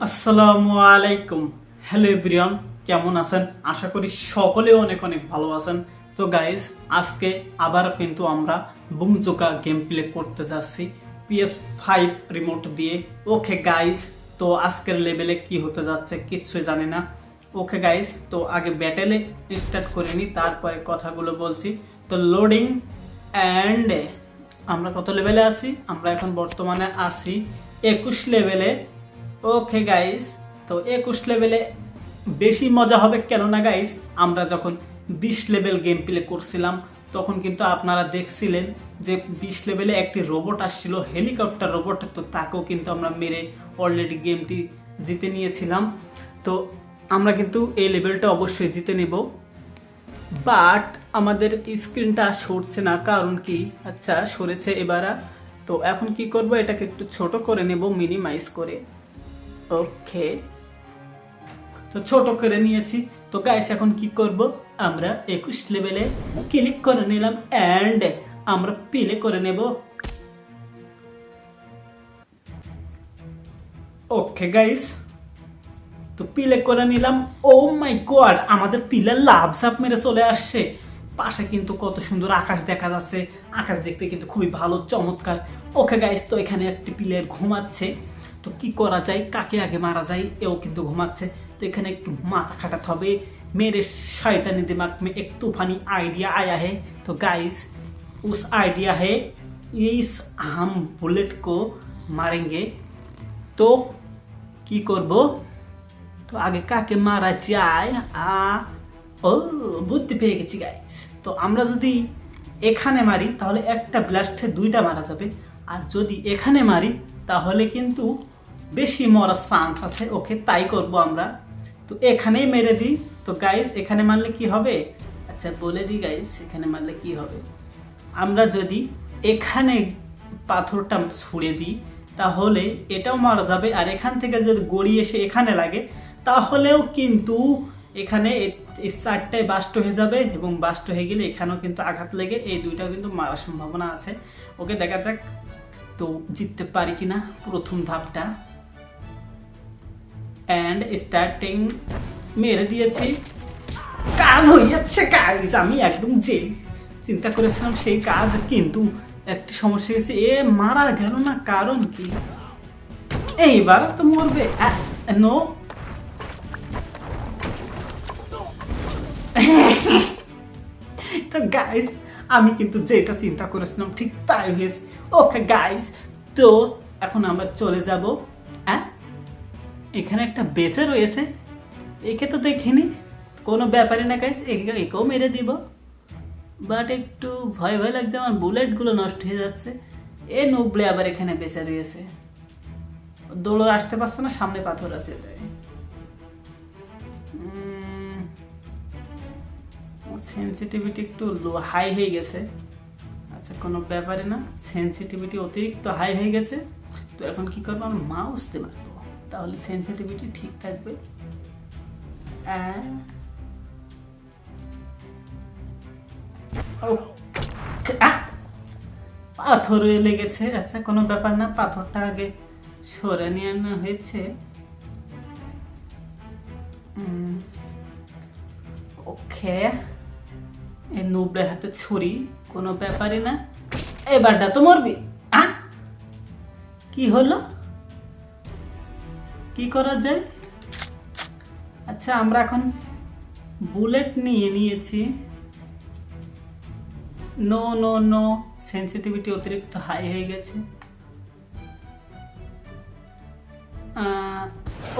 আসসালামু আলাইকুম। Hello everyone, কেমন আছেন? আশা করি সকলে অনেক অনেক ভালো আছেন। তো গাইস, আজকে আবার কিন্তু আমরা বুমজোকা গেম প্লে করতে যাচ্ছি PS5 রিমোট দিয়ে। ওকে গাইস, তো আজকের লেভেলে কি হতে যাচ্ছে কিচ্ছুই জানি না। ওকে গাইস, তো আগে ব্যাটেলে স্টার্ট করে নি, তারপরে কথাগুলো বলছি। তো লোডিং অ্যান্ড আমরা কত লেভেলে আছি? আমরা এখন বর্তমানে আছি 21 লেভেলে। ওকে গাইস, তো 21 লেভেলে বেশি মজা হবে কেননা গাইস, আমরা যখন 20 লেভেল গেম প্লে করছিলাম তখন কিন্তু আপনারা দেখছিলেন যে 20 লেভেলে একটি রোবট আসছিল, হেলিকপ্টার রোবট। তো তাকেও কিন্তু আমরা মেরে অলরেডি গেমটি জিতে নিয়েছিলাম। তো আমরা কিন্তু এই লেভেলটা অবশ্যই জিতে নেব, বাট আমাদের স্ক্রিনটা সরছে না, কারণ কি? আচ্ছা, সরেছে এবার। তো এখন কি করব, এটাকে একটু ছোট করে নেব, মিনিমাইজ করে। ওকে, তো ছোট করে নিয়েছি। তো গাইস, এখন কি করব, আমরা 21 লেভেলে ক্লিক করে নিলাম এন্ড আমরা প্লে করে নেব। ওকে গাইস, তো প্লে করে নিলাম। ও মাই গড, আমাদের পিলার লাভ ঝাপ মেরে চলে আসছে। পাশে কিন্তু কত সুন্দর আকাশ দেখা যাচ্ছে, আকাশ দেখতে কিন্তু খুবই ভালো, চমৎকার। ওকে গাইস, তো এখানে একটি প্লেয়ার ঘুমাচ্ছে। তো কি করা যায়, কাকে আগে মারা যায়? এও কিন্তু ঘুমাচ্ছে। তো এখানে একটু মাথা খাটাতে হবে। मेरे शैतानी दिमाग में एक तूफानी आइडिया आया है। तो गाइस, उस आइडिया है इस हम बुलेट को मारेंगे। तो की করব, তো আগে কাকে মারা যায়? ও, বুদ্ধি পেয়ে গেছি গাইস। তো আমরা যদি এখানে মারি তাহলে একটা ব্লাস্টে দুইটা মারা যাবে, আর যদি এখানে মারি তাহলে কিন্তু বেশি মরার চান্স আছে। ওকে, তাই করব আমরা। তো এখানেই মেরে দিই। তো গাইস, এখানে মারলে কি হবে? আচ্ছা বলে দিই গাইস, এখানে মারলে কি হবে। আমরা যদি এখানে পাথরটা ছুঁড়ে দিই তাহলে এটাও মারা যাবে, আর এখান থেকে যদি গড়ি এসে এখানে লাগে তাহলেও কিন্তু এখানে এই চারটায় বাস্ট হয়ে যাবে, এবং বাস্ট হয়ে গেলে এখানেও কিন্তু আঘাত লেগে এই দুইটাও কিন্তু মারার সম্ভাবনা আছে। ওকে, দেখা যাক তো জিততে পারি কিনা প্রথম ধাপটা। অ্যান্ড স্টার্টিং মেরে দিয়েছি, কাজ হয়ে যাচ্ছে গাইস। আমি একদম যে চিন্তা করেছিলাম সেই কাজ, কিন্তু একটি সমস্যা হয়েছে, এ মারা গেল না। কারণ কি? এইবার তো মরবে। নো, তো গাইস, আমি কিন্তু যেটা চিন্তা করেছিলাম ঠিক তাই হয়েছে। ওকে গাইস, তো এখন আমরা চলে যাব। এখানে একটা বেসে রয়েছে, একে তো দেখিনি, কোনো ব্যাপারই না গাইস, একেও মেরে দিব। বাট একটু ভয় ভয় লাগছে, আমার বুলেটগুলো নষ্ট হয়ে যাচ্ছে। এ নোবলে আবার এখানে বেঁচে রয়েছে, দৌড়ো আসতে পারছে না, সামনে পাথর আছে। সেন্সিটিভিটি একটু হাই হয়ে গেছে। আচ্ছা, কোনো ব্যাপারে না, সেন্সিটিভিটি অতিরিক্ত হাই হয়ে গেছে। তো এখন কি করবো, আমরা মাউস দিয়ে মারবো, তাহলে সেন্সিটিভিটি ঠিক থাকবে। পাথর লেগেছে। আচ্ছা, কোনো ব্যাপার না, পাথরটা আগে সরে নিয়ে আনা হয়েছে। ওকে, এই নুবলের হাতে ছুরি, কোনো ব্যাপারই না। এবারটা তো মরবি। কি হলো, কি করা যায়? আচ্ছা, আমরা এখন বুলেট নিয়ে নিয়েছি। নো নো নো, সেন্সিটিভিটি অতিরিক্ত হাই হয়ে গেছে।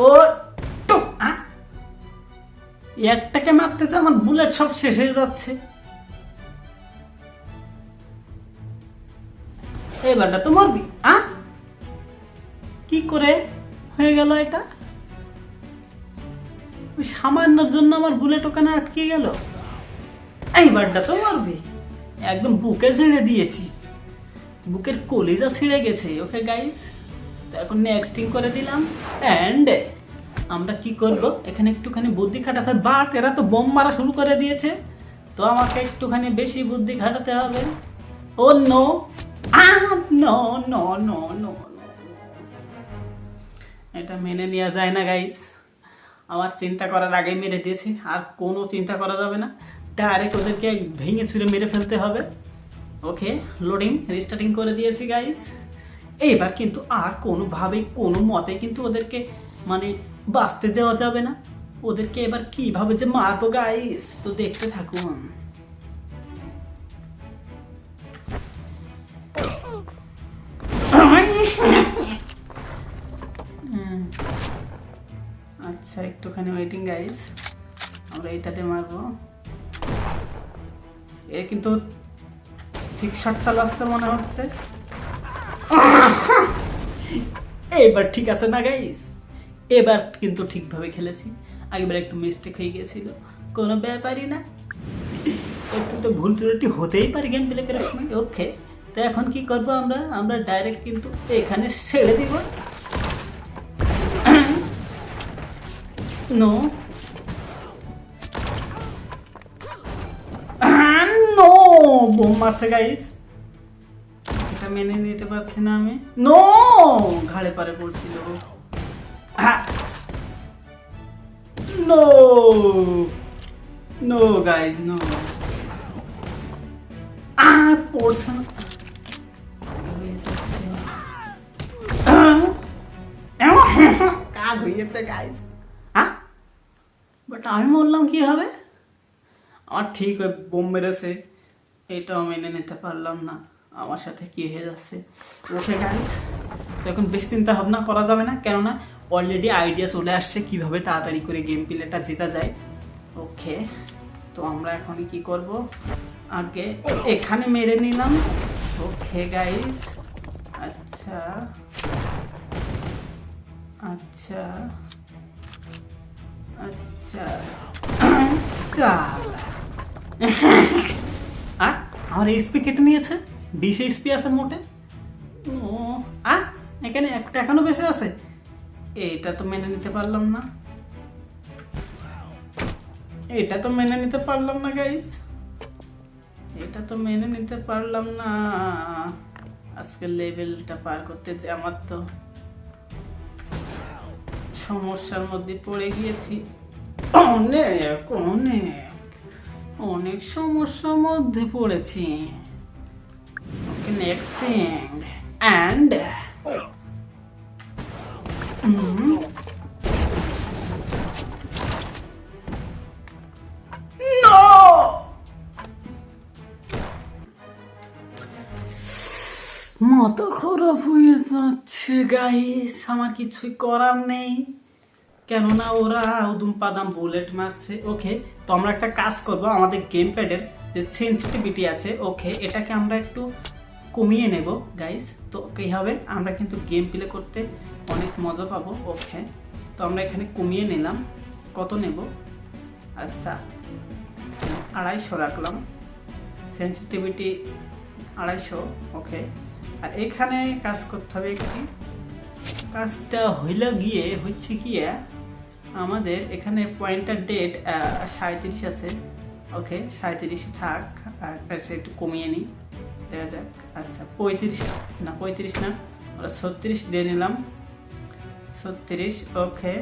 ও একটাকে মারতেছে, আমার বুলেট সব শেষ হয়ে যাচ্ছে। এবারটা তো মরবি। কি করে হয়ে গেল এটা? সামান্যর জন্য আমার বুলেট ওখানে আটকে গেল। এইবারটা তো মরবি, একদম বুকে ছেড়ে দিয়েছি, বুকের কলিজা ছিঁড়ে গেছে। ওকে গাইস, তো এখন নেক্সটিং করে দিলাম। অ্যান্ড আমরা কি করব, এখানে একটুখানি বুদ্ধি খাটাতে হবে, বাট এরা তো বোম মারা শুরু করে দিয়েছে। তো আমাকে একটুখানি বেশি বুদ্ধি খাটাতে হবে। Oh no, no no no no, এটা মেনে নেওয়া যায় না গাইস। আমার চিন্তা করার আগেই মেরে দিয়েছি, আর কোনো চিন্তা করা যাবে না, ডাইরেক্ট ওদেরকে ভেঙে চুরে মেরে ফেলতে হবে। ওকে, লোডিং রিস্টার্টিং করে দিয়েছি গাইস। এইবার কিন্তু আর কোনোভাবেই কোনো মতে কিন্তু ওদেরকে মানে বাঁচতে দেওয়া যাবে না। ওদেরকে এবার কিভাবে যে মারবো গাইস, তো দেখতে থাকুন। আচ্ছা, একটুখানি ওয়েটিং গাইস, আমরা এইটাতে মারবো। এ কিন্তু 6 শট চালাচ্ছে মনে হচ্ছে। এবার ঠিক আছে না গাইস, এবার কিন্তু ঠিকভাবে খেলেছি। আগেবার একটু মিস্টেক হয়ে গেছিল, কোনো ব্যাপারই না, একটু তো ভুল ত্রুটি হতেই পারে গেম প্লে করার সময়। ওকে, তো এখন কি করব আমরা, আমরা ডাইরেক্ট কিন্তু এখানে ছেড়ে দিব। নো নো, বোম মারছে গাইস, এটা মেনে নিতে পারছি না আমি। নো, ঘাড়ে পারে পড়ছিল। নো নো গাইস, নো, পড়ছে না, কাজ হয়েছে গাইস। হ্যাঁ, বাট আমি বললাম কি হবে, আমার ঠিক ওই বোম মেরেছে, এটাও মেনে নিতে পারলাম না, আমার সাথে কি হয়ে যাচ্ছে। ওকে গাইস, তো এখন বেশি চিন্তা ভাবনা করা যাবে না, কেননা অলরেডি আইডিয়া চলে আসছে কিভাবে তাড়াতাড়ি করে গেম প্লেটা জেতা যায়। ওকে, তো আমরা এখন কি করব, আগে এখানে মেরে নিলাম। ওকে গাইস, আচ্ছা আচ্ছা আচ্ছা, চাল আমার এসপি কেটে নিয়েছে, 20 এসপি আছে মোটে। ও এখানে একটা এখনো বেঁচে আছে, এটা তো মেনে নিতে পারলাম না, এটা তো মেনে নিতে পারলাম না গাইস, এটা তো মেনে নিতে পারলাম না। আজকের লেভেলটা পার করতে যে আমার তো সমস্যার মধ্যে পড়ে গিয়েছি, অনেক অনেক অনেক সমস্যার মধ্যে পড়েছি। ওকে, নেক্সট থিং অ্যান্ড মাথা খারাপ হয়ে যাচ্ছে গাইস, আমার কিছুই করার নেই, কেননা ওরা উদুম পাদাম বুলেট মারছে। ওকে, তো আমরা একটা কাজ করব, আমাদের গেম প্যাডের যে সেনসিটিভিটি আছে, ওকে, এটাকে আমরা একটু কমিয়ে নেব গাইস। তো কী হবে, আমরা কিন্তু গেম প্লে করতে অনেক মজা পাবো। ওকে, তো আমরা এখানে কমিয়ে নিলাম, কত নেব, আচ্ছা 250 রাখলাম, সেনসিটিভিটি 250। ওকে, আর এখানে কাজ করতে হবে একটি, কাজটা হইলে গিয়ে হচ্ছে গিয়ে আমাদের এখানে পয়েন্টার ডেট 37 আছে। ওকে, 37 থাক, আর একটু কমিয়ে নিই, দেখা যাক। আচ্ছা 35 না, আমরা 36 দিয়ে নিলাম, 36। ওকে,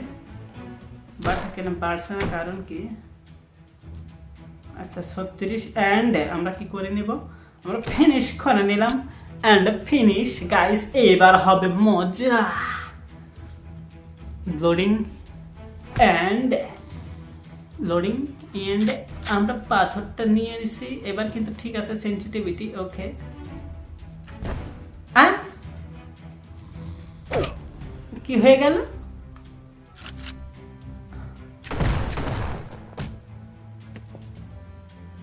বাট কেন বাড়ছে না, কারণ কি, আচ্ছা 36 অ্যান্ড আমরা কি করে নিব, আমরা ফিনিশ করে নিলাম। অ্যান্ড ফিনিশ গাইস, এবার হবে মজা। লোডিং অ্যান্ড লোডিং অ্যান্ড আমরা পাথরটা নিয়ে এসেছি, এবার কিন্তু ঠিক আছে সেনসিটিভিটি। ওকে, কি হয়ে গেল,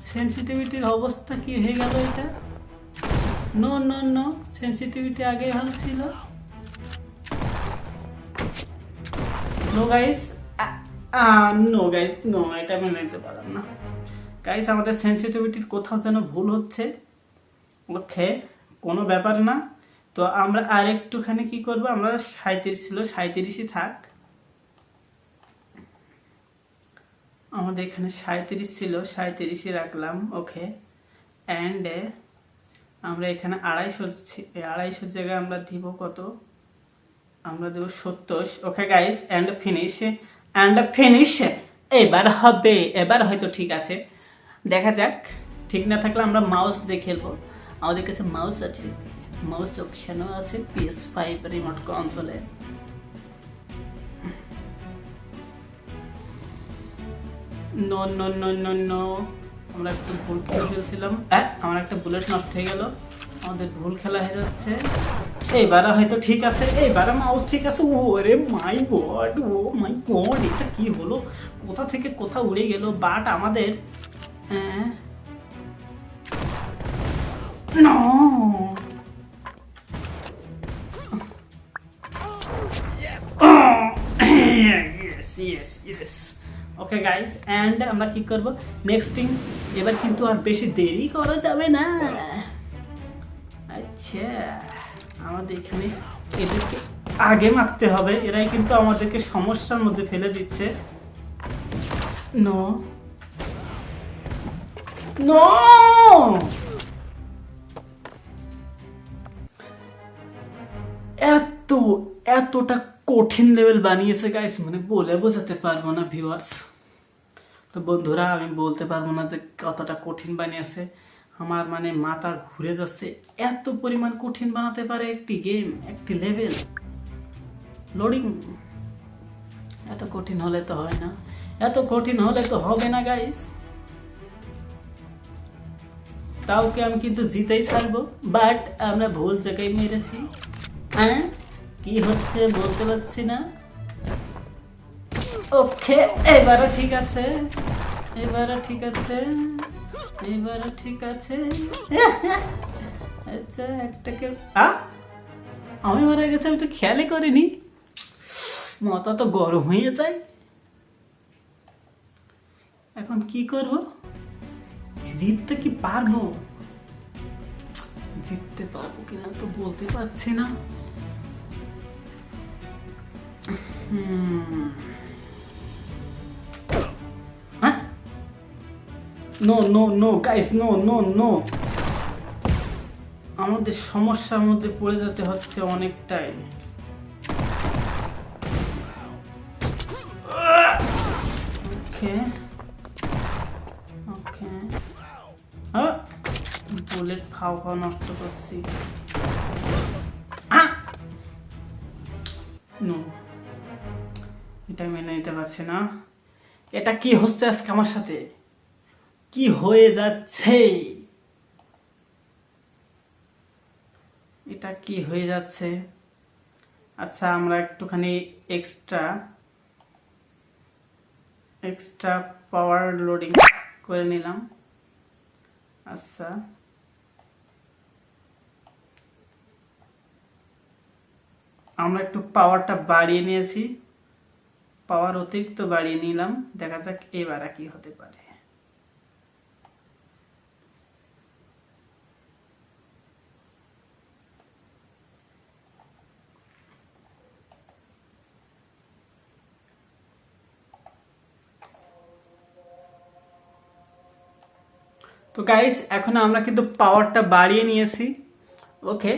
সেনসিটিভিটির অবস্থা কি হয়ে গেল এটা, নো নো নো, সেনসিটিভিটি আগে ভালো ছিল। No guys, no guys, no, এটা মেনে নিতে পারলাম না গাইস, আমাদের সেনসিটিভিটির কোথাও যেন ভুল হচ্ছে। ওকে, কোনো ব্যাপার না, তো আমরা আর একটুখানি কি করব, আমরা 37 ছিল, 37ই থাক, আমাদের এখানে 37 ছিল, 37ই রাখলাম। ওকে, অ্যান্ড আমরা এখানে 250 জায়গায় আমরা দিব কত, আমরা দেব 70। Okay guys, and finish. এবার হবে, এবার হয়তো ঠিক আছে, দেখা যাক। ঠিক না থাকলে আমরা মাউস দিয়ে খেলবো, আমাদের কাছে মাউস আছে, মাউস অপশনও আছে PS5 রিমোট কনসোলে। No no no no no, আমরা একটু ভুল খেলে ফেলছিলাম। আমার একটা বুলেট নষ্ট হয়ে গেল, আমাদের ভুল খেলা হয়ে যাচ্ছে। এইবারে হয়তো ঠিক আছে, এইবারে মাউস ঠিক আছে। ওরে মাই গড, ও মাই গড, এটা কি হলো, কোথা থেকে কোথা উড়ে গেল। বাট আমাদের no, yes. Okay guys, and আমরা কি করব নেক্সট থিং, এবার কিন্তু আর বেশি দেরি করা যাবে না। আচ্ছা, আমাদের এখানে এদেরকে আগে মারতে হবে, এরাই কিন্তু আমাদেরকে সমস্যার মধ্যে ফেলে দিচ্ছে। নো নো, এতটা কঠিন লেভেল বানিয়েছে গাইস, মানে বলে বোঝাতে পারবো না ভিউয়ার্স। তো বন্ধুরা, আমি বলতে পারবো না যে কতটা কঠিন বানিয়েছে, আমার মানে মাথা ঘুরে যাচ্ছে। এত পরিমাণ কঠিন বানাতে পারে একটি গেম, একটি লেভেল লোডিং। এত কঠিন হলে তো হয় না, এত কঠিন হলে তো হবে না গাইস। তাওকে আমি কিন্তু জিতেই ছাড়বো, বাট আমরা ভুল জায়গায় মেরেছি। হ্যাঁ, কি হচ্ছে বলতে পারছি না। ওকে, এবারে ঠিক আছে, এবারে ঠিক আছে, এবারে ঠিক আছে। আচ্ছা, একটাকে আমি মারা গেছে, আমি তো খেয়ালই করিনি, মাথা তো গরম হয়ে যায়। এখন কি করব, জিততে কি পারবো, জিততে পারবো কিনা তো বলতে পারছি না। No no no guys, no no no, আমাদের সমস্যার মধ্যে পড়ে যেতে হচ্ছে অনেকটাই। ওকে ওকে, বুলেট ফাও নষ্ট করছি। নো, এটা মেনে নিতে পারছি না। এটা কি হচ্ছে আজকে আমার সাথে, কি হয়ে যাচ্ছে, এটা কি হয়ে যাচ্ছে। আচ্ছা, আমরা একটুখানি এক্সট্রা পাওয়ার লোডিং করে নিলাম। আচ্ছা, আমরা একটু পাওয়ারটা বাড়িয়ে নিয়েছি, পাওয়ার অতিরিক্ত বাড়িয়ে নিলাম। দেখা যাক এবার কি হতে পারে। তো গাইস, এখন আমরা কিন্তু পাওয়ারটা বাড়িয়ে নিয়েছি। ওকে,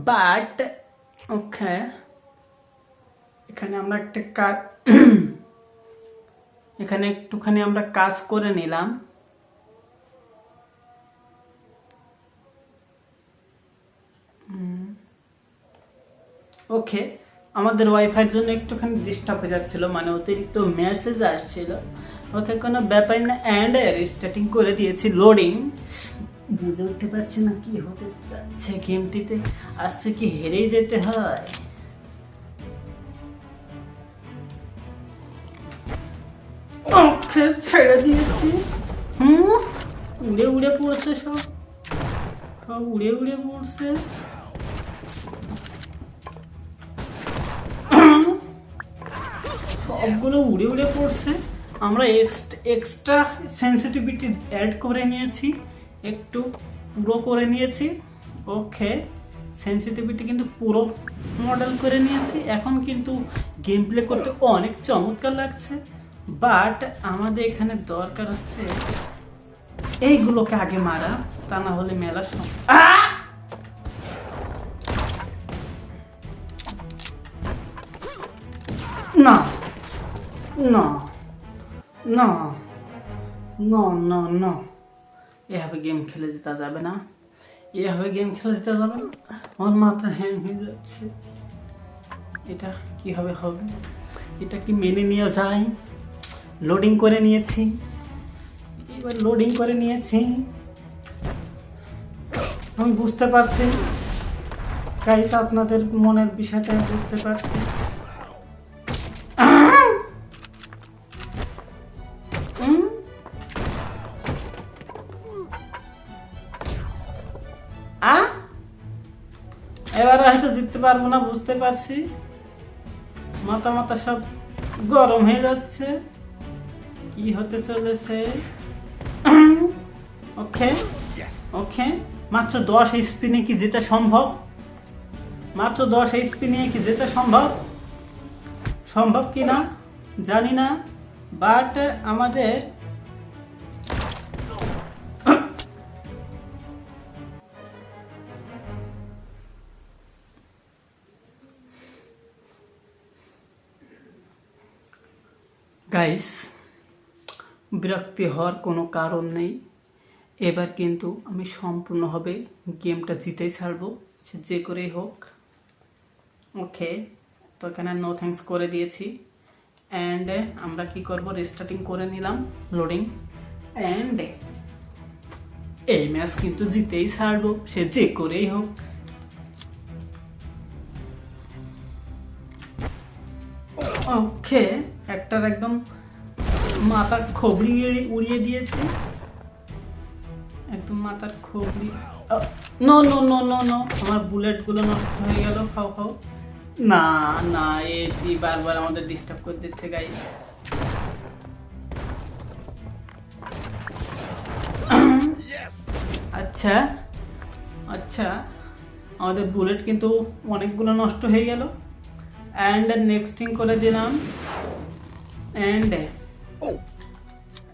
বাট ওকে, এখানে আমরা একটা কাজ এখানে একটুখানি আমরা কাজ করে নিলাম। ওকে, আমাদের ওয়াইফাইয়ের জন্য একটুখানি ডিস্টার্ব হয়ে যাচ্ছিল, মানে অতিরিক্ত মেসেজ আসছিল। ওকে, কোনো ব্যাপার না, অ্যান্ড রিস্টার্টিং করে দিয়েছি, লোডিং। বুঝে উঠতে পারছি না কি হতে যাচ্ছে গেমটিতে, আসছে কি হেরেই যেতে হয়। ওকে, ছেড়ে দিয়েছি। উড়ে উড়ে পড়ছে, সব উড়ে উড়ে পড়ছে। সবগুলো উড়ে উড়ে পড়ছে। আমরা এক্সট্রা সেন্সিটিভিটি অ্যাড করে নিয়েছি, একটু পুরো করে নিয়েছি। ওকে, সেন্সিটিভিটি কিন্তু পুরো মডেল করে নিয়েছি। এখন কিন্তু গেম প্লে করতে অনেক চমৎকার লাগছে, বাট আমাদের এখানে দরকার হচ্ছে এইগুলোকে আগে মারা। তা না হলে মেলা না না না না না না, এভাবে গেম খেলে যেতে যাবে না, এভাবে গেম খেলে যেতে যাবে না। আমার মাথা হ্যাং হয়ে যাচ্ছে। এটা কীভাবে হবে? এটা কি মেনে নেওয়া যায়? লোডিং করে নিয়েছি, এবার লোডিং করে নিয়েছি, আমি বুঝতে পারছি গাইস, আপনাদের মনের বিষয়টা আমি বুঝতে পারছি। এবার হয়তো জিততে পারবো না, বুঝতে পারছি। মাথা মাথা সব গরম হয়ে যাচ্ছে, কি হতে চলেছে। ওকে ওকে, মাত্র 10 এইচপি নিয়ে কি জেতা সম্ভব? মাত্র 10 এইচপি নিয়ে কি জেতা সম্ভব? সম্ভব কি না জানি না, বাট আমাদের গাইস বিরক্তি হওয়ার কোনো কারণ নেই। এবার কিন্তু আমি সম্পূর্ণভাবে গেমটা জিতেই ছাড়বো, সে যে করেই হোক। ওকে, তো এখানে নো থ্যাঙ্কস করে দিয়েছি। অ্যান্ড আমরা কি করব, রিস্টার্টিং করে নিলাম, লোডিং। অ্যান্ড এই ম্যাচ কিন্তু জিতেই ছাড়বো, সে যে করেই হোক। ওকে, একটার একদম মাথার খবরি উড়িয়ে দিয়েছে, একদম মাথার খবরি। No no no no no, আমার বুলেটগুলো নষ্ট হয়ে গেল। খাও খাও। না না, এটি বারবার আমাদের ডিস্টার্ব করে দিচ্ছে গাইস। আচ্ছা আচ্ছা, আমাদের বুলেট কিন্তু অনেকগুলো নষ্ট হয়ে গেল। অ্যান্ড নেক্সটিং করে দিলাম। অ্যান্ড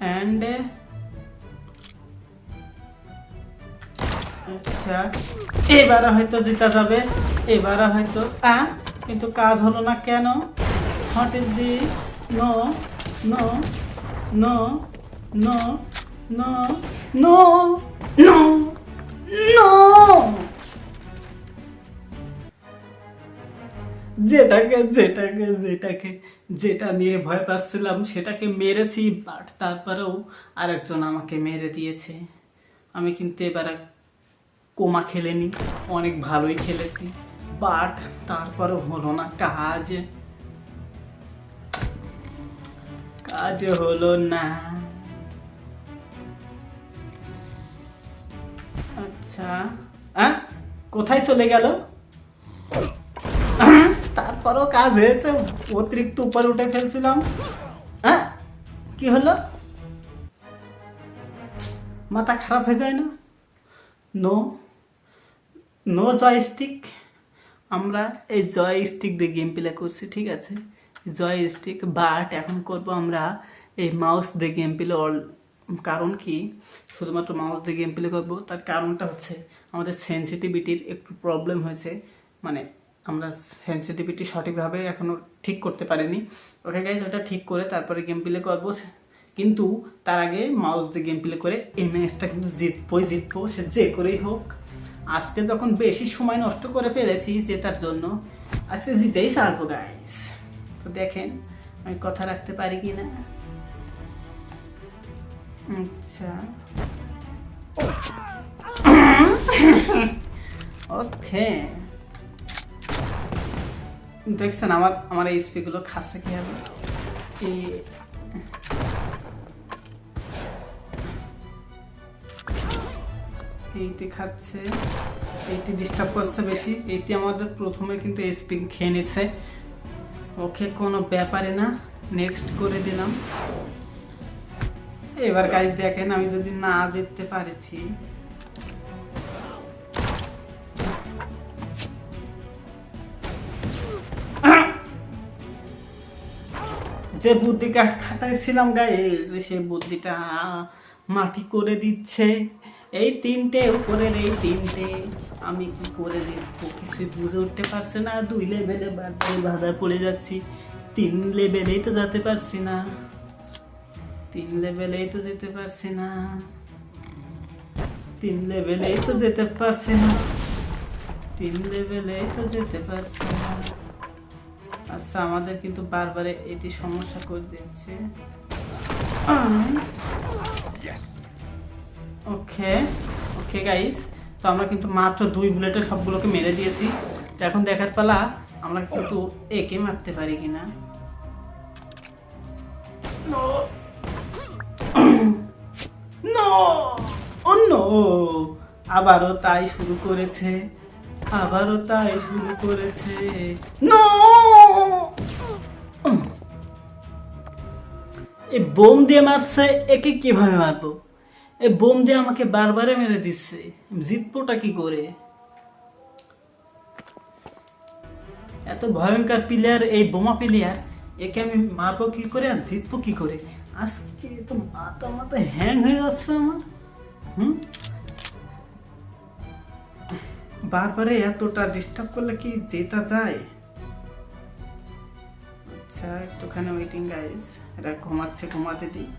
অ্যান্ড আচ্ছা, এবারে হয়তো জিতা যাবে, এবারে হয়তো। কিন্তু কাজ হলো না কেন? What is this? No no no no no no no no, যেটাকে যেটাকে যেটাকে যেটা নিয়ে ভয় পাচ্ছিলাম সেটাকে মেরেছি, বাট তারপরেও আরেকজন আমাকে মেরে দিয়েছে। আমি কিন্তু এবার কোমা খেলেনি, অনেক ভালোই খেলেছি, বাট তারপরেও হলো না কাজ, কাজ হলো না। আচ্ছা, কোথায় চলে গেল? তারপরও কাজ হয়েছে, অতিরিক্ত উপরে উঠে ফেলছিলাম। কি হলো? মাথা খারাপ হয়ে যায় না? নো নো জয়স্টিক, আমরা এই জয়স্টিক দিয়ে গেম প্লে করছি, ঠিক আছে, জয়স্টিক। বাট এখন করব আমরা এই মাউস দিয়ে গেম প্লে। কারণ কি, শুধুমাত্র মাউস দিয়ে গেম প্লে করবো, তার কারণটা হচ্ছে আমাদের সেন্সিটিভিটির একটু প্রবলেম হয়েছে, মানে আমরা সেন্সিটিভিটি সঠিকভাবে এখনও ঠিক করতে পারিনি। ওকে গাইজ, ওটা ঠিক করে তারপরে গেম প্লে করবো, কিন্তু তার আগে মাউস দিয়ে গেম প্লে করে এই ম্যাচটা কিন্তু জিতবো, সে যে করেই হোক। আজকে যখন বেশি সময় নষ্ট করে ফেলেছি জেতার জন্য, আজকে জিতেই ছাড়বো গাইজ। তো দেখেন আমি কথা রাখতে পারি কি না। আচ্ছা, ওকে, দেখছেন আমার এইচপি গুলো খাচ্ছে কি হবে। এইটি খাচ্ছে, এইটি ডিস্টার্ব করছে বেশি, এইটি আমাদের প্রথমে কিন্তু এইচপি খেয়ে নিচ্ছে। ওকে, কোনো ব্যাপারে না, নেক্সট করে দিলাম। এবার গাইজ দেখেন, আমি যদি না জিততে পারছি, যে বুদ্ধিটা খাটাইছিলাম গাইজ, সে বুদ্ধিটা মাটি করে দিচ্ছে। এই তিনটে উপরের এই তিনটে আমি কি করে দেখবো কিছু বুঝে উঠতে পারছে না। 2 লেভেলে বাধা পড়ে যাচ্ছি, 3 লেভেলেই তো যেতে পারছি না, 3 লেভেলেই তো যেতে পারছি না, 3 লেভেলেই তো যেতে পারছি না, 3 লেভেলেই তো যেতে পারছি না। আচ্ছা আমাদের কিন্তু বারবার এটি সমস্যা করে দিচ্ছে। ওকে ওকে গাইস, তো আমরা কিন্তু মাত্র 2 বুলেটে সবগুলোকে মেরে দিয়েছি। তো এখন দেখার পালা আমরা কিন্তু একে মারতে পারি কিনা। নো নো ও নো, আবারও তাই শুরু করেছে, আবারও তাই শুরু করেছে। নো, এই বোম দিয়ে মারছে, একে কিভাবে মারবো? এই বোম দিয়ে আমাকে বারবারে মেরে দিচ্ছে, জিতবোটা কি করে? এত ভয়ঙ্কর প্লেয়ার, এই বোমা প্লেয়ার, একে আমি মারবো কি করে আর জিতবো কি করে? আজকে তো মাথা মাথা হ্যাং হয়ে যাচ্ছে আমার। বারবারে এতটা ডিস্টার্ব করলে কি জেতা যায়? আচ্ছা একটুখানি ওয়েটিং গাইস, এরা ঘুমাচ্ছে, ঘুমাতে দিই।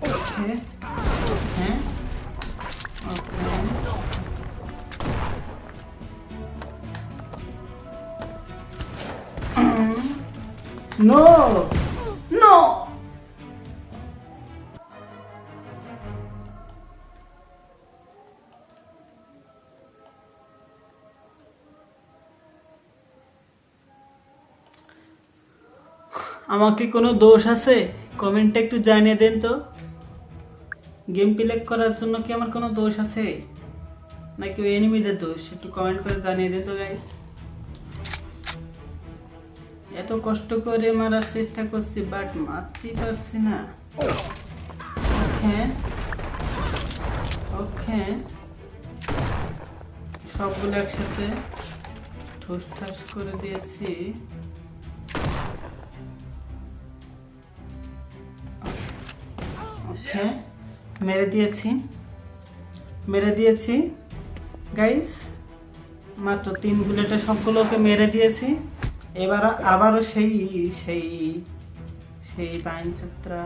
ওকে হ্যাঁ ওকে, নো নো, আমার কি কোনো দোষ আছে? কমেন্টে একটু জানিয়ে দেন তো। গেম প্লে করার জন্য কি আমার কোনো দোষ আছে নাকি ওই এনিমিদের দোষ? একটু কমেন্ট করে জানিয়ে দেন তো গাইস। এত কষ্ট করে মারার চেষ্টা করছি বাট মারতেই পারছি না। ওকে ওকে, সবগুলো একসাথে ঠুস ঠাস করে দিয়েছি। ওকে মেরে দিয়েছি, মেরে দিয়েছি গাইস, মাত্র 3 বুলেটে সবগুলোকে মেরে দিয়েছি। এবার আবারও সেই সেই সেই পাইনচিত্রা।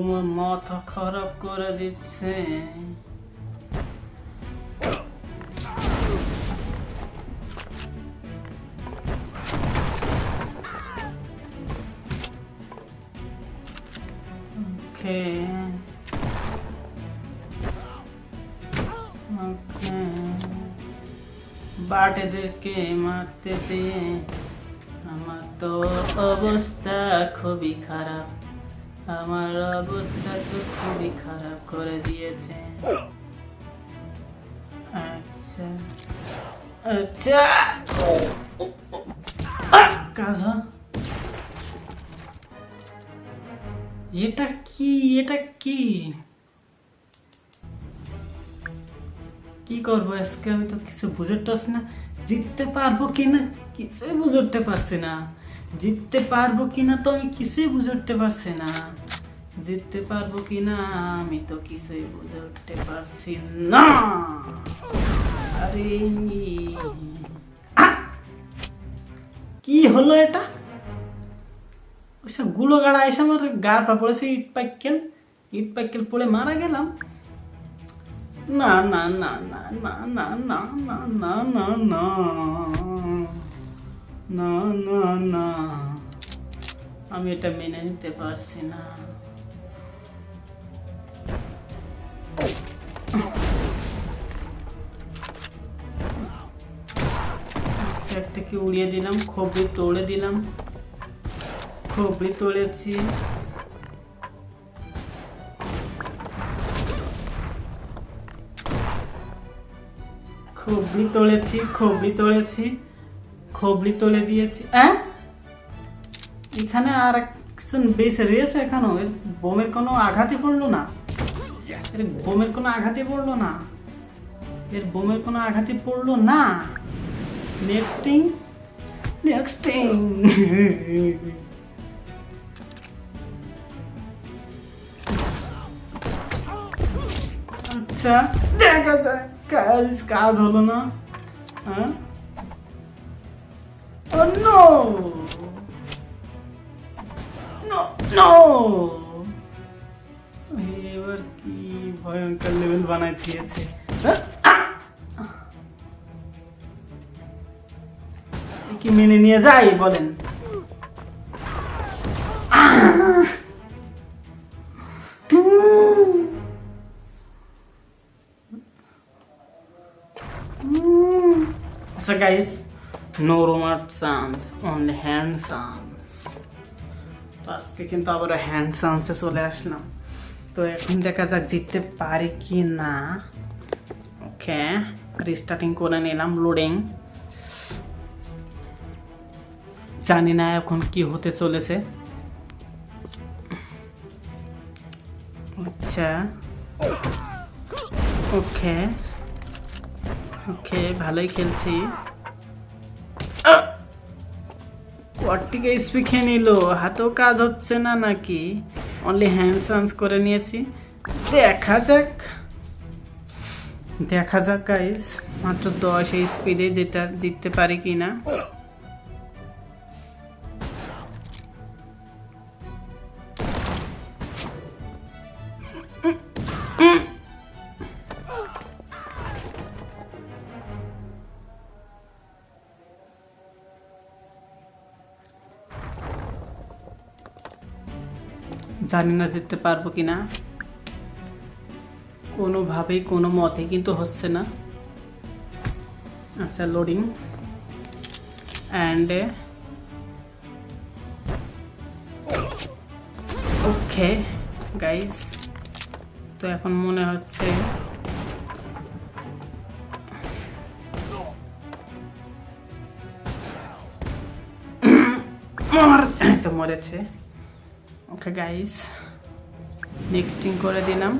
আমার মাথা খারাপ করে দিচ্ছে। ওকে ওকে, বাট এদেরকে মারতে যেয়ে আমার তো অবস্থা খুবই খারাপ, আমার অবস্থা তো খুবই খারাপ করে দিয়েছে। আচ্ছা আচ্ছা কাজা, এটা কি, এটা কি কি করবো আজকে? আমি তো কিছু বুঝে পারছি না, জিততে পারবো কিনা কিছুই বুঝে উঠতে পারছি না, জিততে পারবো কিনা তো আমি কিছুই বুঝে উঠতে পারছি না, জিততে পারবো কিনা আমি তো কিছুই বুঝে উঠতে পারছি না। আরে কি হলো এটা? ওইসব গুলো গাড়া এসে আমার গার পা পড়েছে, ইট পাইকেল পড়ে মারা গেলাম। না না না না না না না না না না না না না না, আমি এটা মেনে নিতে পারছি না। একটাকে উড়িয়ে দিলাম, খবর তোড়ে দিলাম। খবরি তুলেছি, খবরি তুলেছি, খবরি তুলেছি, খবরি তুলে দিয়েছি। এখানে আর একজন বেঁচে রয়েছে এখনো। এর বোমের কোনো আঘাতই পড়লো না, এর বোমের কোনো আঘাতই পড়লো না, এর বোমের কোনো আঘাতই পড়লো না। নেক্সটিং, নেক্সটিং। আচ্ছা দেখা যায়, কাজ হলো না। হ্যাঁ, ও নো নো নো, এবার কি ভয়ঙ্কর লেভেল বানাই দিয়েছে। কি মেনে নিয়ে যাই বলেন? আচ্ছা guys, no roamer chance, only hand chance. তো আজকে কিন্তু আবার হ্যান্ড চান্সে চলে আসলাম। তো এখন দেখা যাক জিততে পারি কি না। ওকে, রিস্টার্টিং করে নিলাম, লোডিং। জানি না এখন কি হতে চলেছে। আচ্ছা ওকে ওকে, ভালোই খেলছি। কোয়ারটিকে স্পি খেয়ে নিল, হাতেও কাজ হচ্ছে না নাকি? অনলি হ্যান্ড চান্স করে নিয়েছি। দেখা যাক, দেখা যাক গাইস, মাত্র 10 স্পিডে জিততে পারি কি না। জানি না জিততে পারবো কিনা, কোনোভাবেই কোনো মতে কিন্তু হচ্ছে না। আচ্ছা, লোডিং অ্যান্ড ওকে গাইস, তো এখন মনে হচ্ছে তো মরেছে। ওকে গাইস, নেক্সটিং করে দিলাম।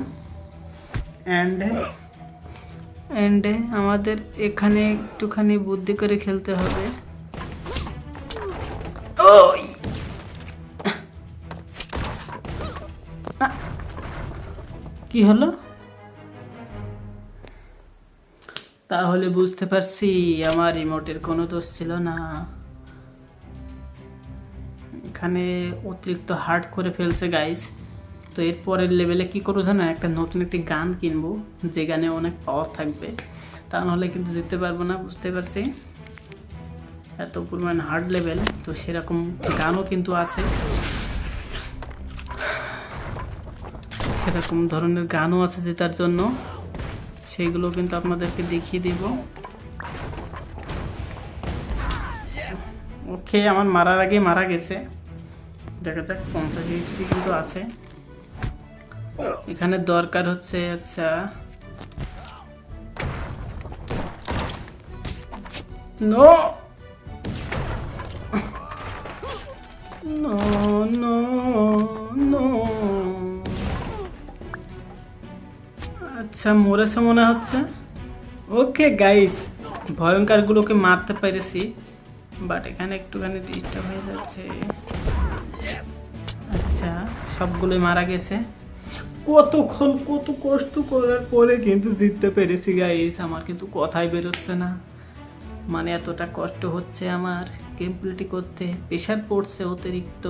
অ্যান্ড আমাদের এখানে একটুখানি বুদ্ধি করে খেলতে হবে। ওই কি হলো? তাহলে বুঝতে পারছি আমার রিমোটের কোনো দোষ ছিল না। এখানে অতিরিক্ত হার্ড করে ফেলছে গাইস। তো এর পরের লেভেলে কী করবো জানো, একটা নতুন একটি গান কিনবো, যে গানে অনেক পাওয়ার থাকবে। তা নাহলে কিন্তু জিততে পারবো না, বুঝতে পারছি। এত পরিমাণ হার্ড লেভেল, তো সেরকম গানও কিন্তু আছে, সেরকম ধরনের গানও আছে জেতার জন্য। সেইগুলো কিন্তু আপনাদেরকে দেখিয়ে দিব। ওকে, আমার মারার আগে মারা গেছে। দেখা যাক, 50 এইচপি কিন্তু আছে। এখানে দরকার হচ্ছে, আচ্ছা নো নো নো নো, আচ্ছা মরেছে মনে হচ্ছে। ওকে গাইস, ভয়ঙ্করগুলোকে মারতে পেরেছি, বাট এখানে একটুখানি ডিস্টার্ব হয়ে যাচ্ছে। আচ্ছা, সবগুলোই মারা গেছে। কতক্ষণ কত কষ্ট করার পরে কিন্তু জিততে পেরেছি গাইস। আমার কিন্তু কথাই বেরোচ্ছে না, মানে এতটা কষ্ট হচ্ছে আমার গেম প্লেটি করতে। প্রেশার পড়ছে অতিরিক্ত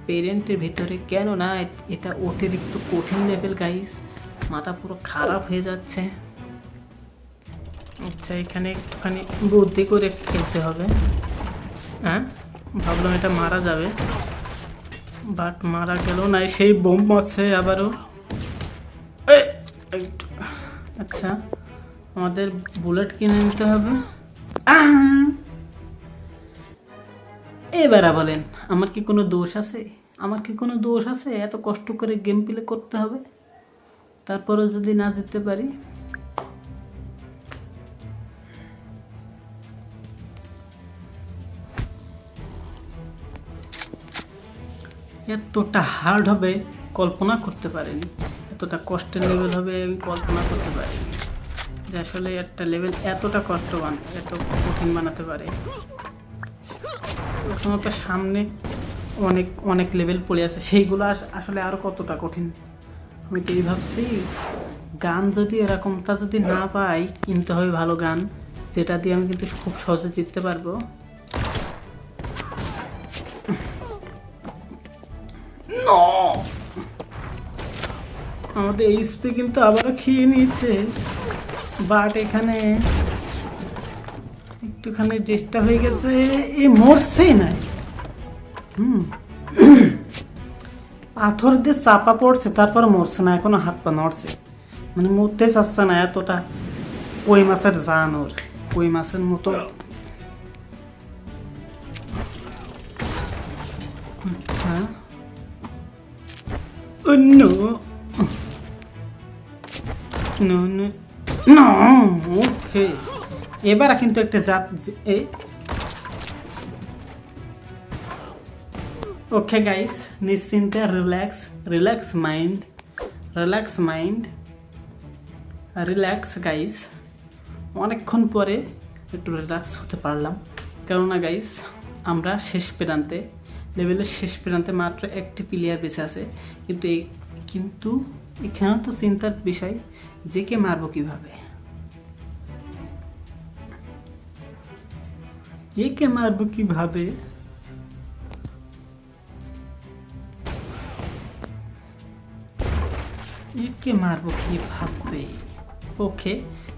পেরেন্টের ভিতরে, কেন না এটা অতিরিক্ত কঠিন লেভেল গাইস, মাথা পুরো খারাপ হয়ে যাচ্ছে। আচ্ছা, এখানে একটুখানি বুদ্ধি করে খেলতে হবে। হ্যাঁ, ভাবলাম এটা মারা যাবে, বাট মারা গেল না। সেই বোম মারছে আবারও। আচ্ছা, আমাদের বুলেট কিনে নিতে হবে। এবারে বলেন, আমার কি কোনো দোষ আছে? আমার কি কোনো দোষ আছে এত কষ্ট করে গেম প্লে করতে হবে, তারপরেও যদি না জিততে পারি? এতটা হার্ড হবে কল্পনা করতে পারিনি, এতটা কষ্টের লেভেল হবে আমি কল্পনা করতে পারিনি যে আসলে একটা লেভেল এতটা এত কঠিন বানাতে পারে। প্রথমত সামনে অনেক অনেক লেভেল পড়ে আছে, সেইগুলো আসলে আরও কতটা কঠিন। আমি তো এই ভাবছি গান যদি এরকমটা যদি না পাই, কিনতে হবে ভালো গান, যেটা দিয়ে আমি কিন্তু খুব সহজে জিততে পারবো। আমাদের এইচপি কিন্তু আবারও খেয়ে নিয়েছে, বাট এখানে একটুখানি চেষ্টা হয়ে গেছে, এ মরছেই নাই। পাথর দিয়ে চাপা পড়ছে, তারপর মরছে না, এখনো হাত পা নড়ছে, মানে মরতে চাচ্ছে না। এতটা কই মাছের জান ওর, কই মাছের মতো। আচ্ছা নো নো নো নো, ওকে এবার কিন্তু একটা জাত ওকে গাইস, নিশ্চিন্তে রিল্যাক্স মাইন্ড রিল্যাক্স গাইস। অনেকক্ষণ পরে একটু রিল্যাক্স হতে পারলাম, কেননা গাইস আমরা লেভেলের শেষ প্রান্তে মাত্র একটি প্লেয়ার বেঁচে আছে। কিন্তু এখানে তো চিন্তার বিষয়, যে কে মারবো কিভাবে, একে মারবো কিভাবে? একে মারবো কিভাবে? ওকে,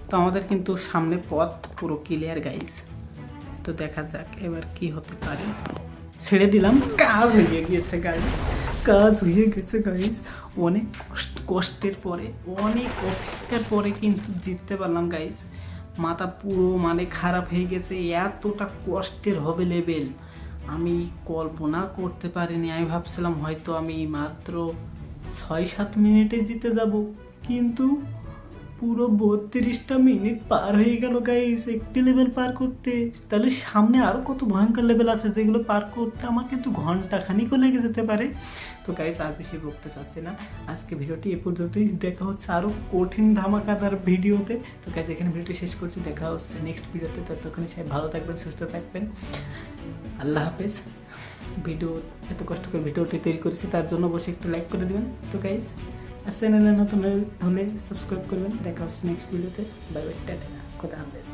তো আমাদের কিন্তু সামনে পথ পুরো ক্লিয়ার গাইস। তো দেখা যাক এবার কি হতে পারে। ছেড়ে দিলাম, কাজ হয়ে গেছে গাইস। অনেক কষ্টের পরে, অনেক অপেক্ষার পরে কিন্তু জিততে পারলাম গাইস। মাথা পুরো মানে খারাপ হয়ে গেছে, এতটা কষ্টের হবে লেভেল আমি কল্পনা করতে পারিনি। আমি ভাবছিলাম হয়তো আমি মাত্র 6-7 মিনিটে জিতে যাব, কিন্তু পুরো 32টা মিনিট পার হয়ে গেল গাইস একটি লেভেল পার করতে। তাহলে সামনে আরও কত ভয়ঙ্কর লেভেল আছে যেগুলো পার করতে আমার কিন্তু ঘন্টা খানিকও লেগে যেতে পারে। তো গাইস আর বেশি বকতে চাচ্ছি না, আজকে ভিডিওটি এ পর্যন্তই। দেখা হচ্ছে আরও কঠিন ধামাকাদার ভিডিওতে। তো গাইস এখানে ভিডিওটি শেষ করছি, দেখা হচ্ছে নেক্সট ভিডিওতে। ততক্ষণে সবাই ভালো থাকবেন, সুস্থ থাকবেন, আল্লাহ হাফেজ। এত কষ্ট করে ভিডিওটি তৈরি করেছি, তার জন্য বসে একটু লাইক করে দেবেন। তো গাইস আর চ্যানেলে নতুন হলে সাবস্ক্রাইব করবেন। দেখা হচ্ছে নেক্সট ভিডিওতে। বাই বাই, টাটা, খোদা হাফেজ।